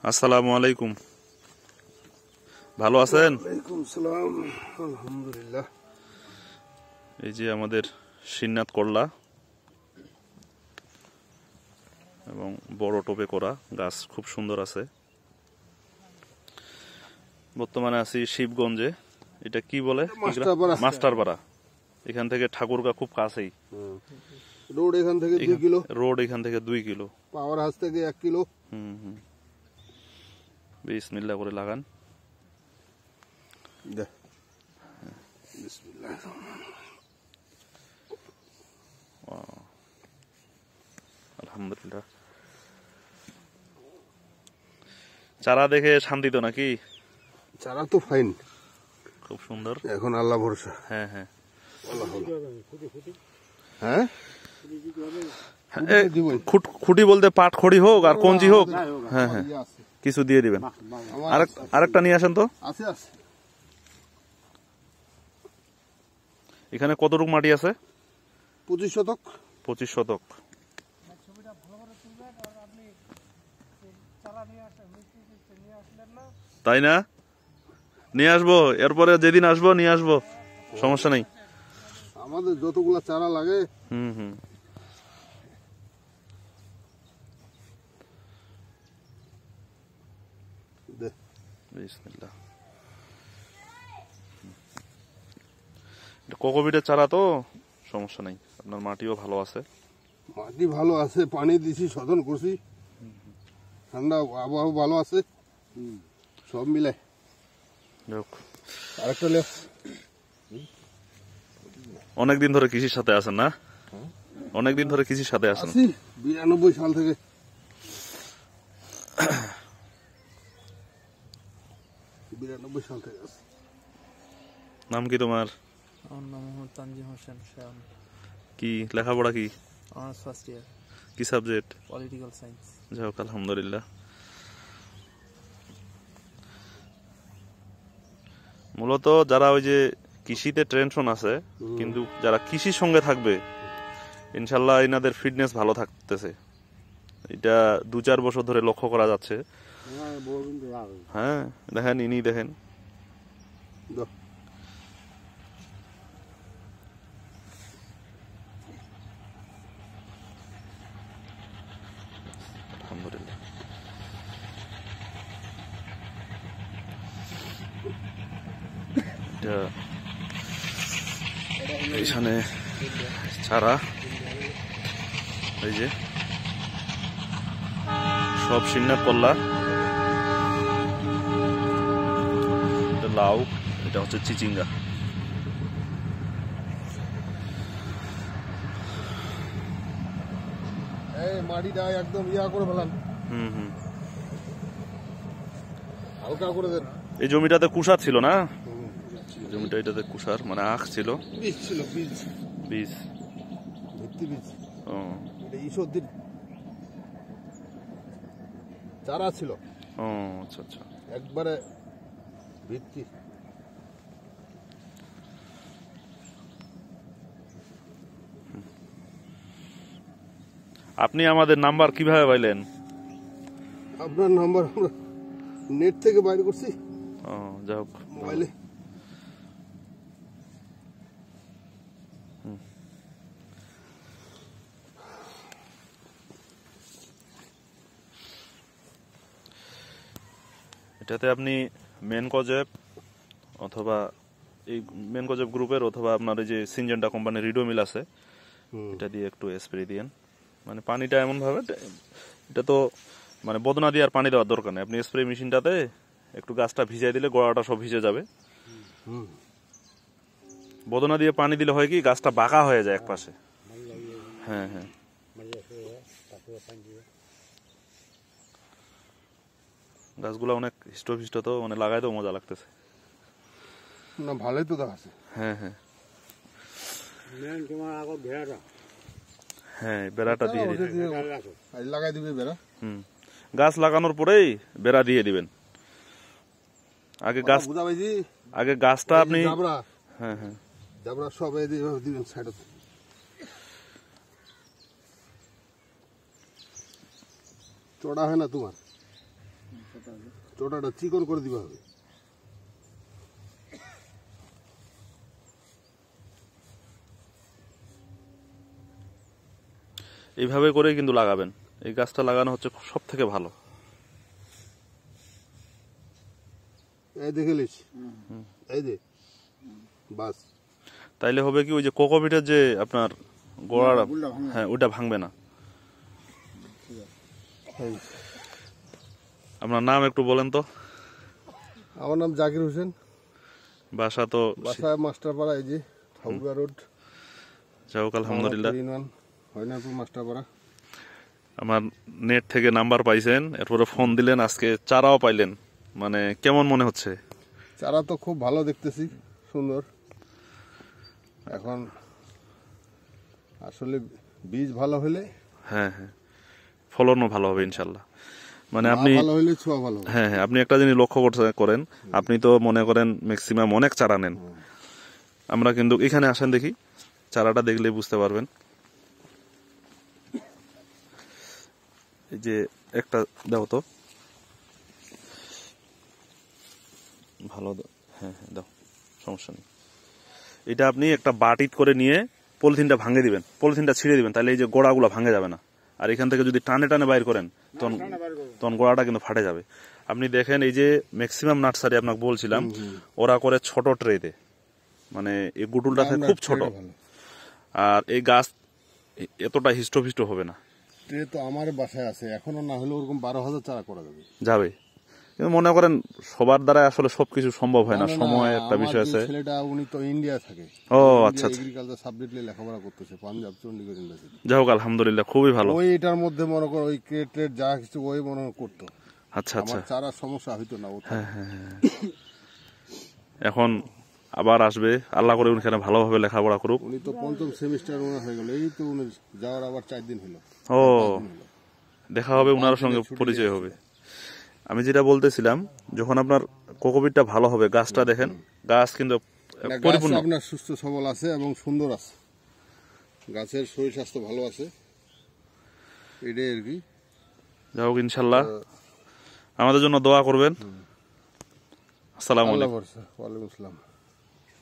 আসসালামু আলাইকুম, ভালো আছেন? ওয়ালাইকুম সালাম, আলহামদুলিল্লাহ। এই যে আমাদের শিন্নাত করলা এবং বড় টোপে করা গাছ খুব সুন্দর আছে। বর্তমানে আছি শিবগঞ্জে। এটা কি বলে? মাস্টারপাড়া। এখান থেকে ঠাকুরগা খুব কাছেই। রোড এখান থেকে 2 কিলো, রোড এখান থেকে 2 কিলো, পাওয়ার হাউস থেকে 1 কিলো। বিসমিল্লাহ করে লাগান। বিসমিল্লাহ। আলহামদুলিল্লাহ। চারা দেখে শান্তি তো নাকি? চারা তো ফাইন, খুব সুন্দর। এখন আল্লাহ ভরসা। হ্যাঁ হ্যাঁ হ্যাঁ, খুঁটি বলতে পাট খড়ি হোক আর কঞ্চি হোক, হ্যাঁ হ্যাঁ কিছু দিয়ে দিবেন। আরেকটা নিয়ে আসেন তো। আছে আছে। এখানে কতটুক মাটি আছে? 25 শতক। 25 শতক। তাই না? নিয়ে আসবো, এরপরে যেদিন আসবো নিয়ে আসবো, সমস্যা নেই। আমাদের যতগুলা চারা লাগে। বিসমিল্লাহ। কোকোপিটের চারা তো সমস্যা নেই, আপনার মাটিও ভালো আছে। মাটি ভালো আছে, পানি দিছি, শোধন করছি, ঠান্ডা আবহাওয়া ভালো আছে, সব মিলে। আরেকটা লে। অনেকদিন ধরে কৃষির সাথে আছেন না? অনেকদিন ধরে কৃষির সাথে আছেন? 92 সাল থেকে। নাম কি তোমার? আমার নাম মোহাম্মদ তানজিম হোসেন শায়ন। কি লেখাপড়া কি? Honours first year. কি সাবজেক্ট? Political science. যাক আলহামদুলিল্লাহ। মূলত যারা ওই যে কৃষিতে টেনশন আছে, কিন্তু যারা কৃষির সঙ্গে থাকবে ইনশাল্লাহ এনাদের ফিটনেস ভালো থাকতেছে। এটা 2-4 বছর ধরে লক্ষ্য করা যাচ্ছে। হ্যাঁ দেখেন, ইনি দেখেন। আলহামদুলিল্লাহ। এটা এইখানে চারা, এই যে সব শিন্নাত করলা, লাউ, এটা হচ্ছে চিচিঙ্গা। মাটিটা একদম ইয়া করে ফেলান, হালকা করে দেন। এই জমিটাতে কুষার ছিল না? জমিটা এটাতে কুষার মানে আখ ছিল, বীজ ছিল, বীজ বীজ ভিত্তি বীজ। ও এটা ঈশ্বরদীর চারা ছিল। ও আচ্ছা আচ্ছা, একবারে ভিত্তি। আপনি আমাদের নাম্বার কিভাবে পাইলেন? আপনার নাম্বার আমরা নেট থেকে বাইরে করছি। ও যাক, মোবাইলে। এটাতে আপনি মেন কজেব অথবা এই মেন কজেব গ্রুপের অথবা আপনার এই যে সিনজেন্টা কোম্পানির রিডো মিল আছে, এটা দিয়ে একটু স্প্রে দিয়েন। মানে পানিটা এমন ভাবে, এটা তো মানে বদনা দিয়ে আর পানি দেওয়ার দরকার নেই, আপনি স্প্রে মেশিনটাতে একটু গাছটা ভিজিয়ে দিলে গোড়াটা সব ভিজে যাবে। বদনা দিয়ে পানি দিলে হয় কি, গাছটা বাঁকা হয়ে যায় একপাশে। হ্যাঁ হ্যাঁ, গাছগুলো অনেক হৃষ্টপুষ্ট, তো মানে লাগাই তো মজা লাগতেছে। না ভালোই তো দেখাচ্ছে। হ্যাঁ হ্যাঁ হ্যাঁ, বেড়াটা দিয়ে দিবেন, লাগাই দিবে বেড়া। গাছ লাগানোর পরেই বেড়া দিয়ে দিবেন। আগে গাছটা আপনি, হ্যাঁ হ্যাঁ জাবরা সব দিবেন সাইডে। চড়া হয় না তোমার? চোটাটা চিকন করে দিতে হবে। এইভাবে করেই কিন্তু লাগাবেন। এই গাছটা লাগানো হচ্ছে সব থেকে ভালো। এই দেখে লিস, এই যে বাস। তাইলে হবে কি, ওই যে কোকোপিটের যে আপনার গোড়া, হ্যাঁ ওটা ভাঙবে না। আপনার নাম একটু বলেন তো। আমার নাম জাকির হোসেন, বাসা তো বাসা মাস্টারপাড়া, এই যে ঠাকুরগা রোড। যাক আলহামদুলিল্লাহ, হরিনারপুর মাস্টারপাড়া। আমার নেট থেকে নাম্বার পাইছেন, এরপরে ফোন দিলেন, আজকে চারাও পাইলেন, মানে কেমন মনে হচ্ছে? চারা তো খুব ভালো দেখতেছি, সুন্দর। এখন আসলে বীজ ভালো হলে, হ্যাঁ হ্যাঁ, ফলনও ভালো হবে ইনশাল্লাহ। মানে আপনি ভালো হলে ছোঁয়া ভালো হবে। হ্যাঁ হ্যাঁ, আপনি একটা জিনিস লক্ষ্য করেন, আপনি তো মনে করেন ম্যাক্সিমাম অনেক চারা নেন। আমরা কিন্তু এখানে আসেন, দেখি চারাটা দেখলে বুঝতে পারবেন। এই যে একটা দাও তো, ভালো হ্যাঁ হ্যাঁ দাও, সমস্যা নেই। এটা আপনি একটা বাটিট করে নিয়ে পলিথিনটা ভাঙে দিবেন, পলিথিনটা ছিঁড়ে দিবেন, তাহলে এই যে গোড়াগুলো ভাঙে যাবে না। আর এখান থেকে যদি টানে টানে বাইর করেন তখন গোড়াটা কিন্তু ফাটে যাবে। আপনি দেখেন, এই যে ম্যাক্সিমাম নার্সারি আপনাকে বলছিলাম, ওরা করে ছোট ট্রেতে, মানে এই গুটুলটা থাকে খুব ছোট, আর এই গাছ এতটা হিষ্টফিষ্ট হবে না। ট্রে তো আমার বাসায় আছে, এখনো না হলে ওরকম 12,000 চারা করা যাবে। যাবে, কিন্তু মনে করেন সবার দ্বারা আসলে সবকিছু সম্ভব হয় না, সময় একটা বিষয় আছে। ছেলেটা উনি তো ইন্ডিয়া থাকে, ও আচ্ছা, এগ্রিকালচার সাবজেক্ট নিয়ে লেখাপড়া করতেছে পাঞ্জাব চন্ডীগড় ইউনিভার্সিটি। যাই হোক আলহামদুলিল্লাহ, খুবই ভালো। ওই এটার মধ্যে মনে করো ওই ক্রেটের যা কিছু ওই মনে করতো। আচ্ছা আচ্ছা, আমার চারা সমস্যা হইতো না। হ্যাঁ হ্যাঁ হ্যাঁ, এখন আবার আসবে, আল্লাহ করে উনি ভালোভাবে লেখাপড়া করুক। উনি তো 5ম সেমিস্টার ওনার হয়ে গেল, এই তো উনি যাওয়ার আবার 4 দিন হলো। ও, দেখা হবে, উনার সঙ্গে পরিচয় হবে। আমি যেটা বলতেছিলাম, যখন আপনার কোকোপিটটা ভালো হবে, গাছটা দেখেন, গাছ কিন্তু পরিপূর্ণ, আপনার সুস্থ সবল আছে এবং সুন্দর আছে, গাছের শরীর স্বাস্থ্য ভালো আছে, এটাই আর কি। যাই হোক ইনশাল্লাহ আমাদের জন্য দোয়া করবেন। আসসালামু আলাইকুম। ওয়ালাইকুম আসসালাম।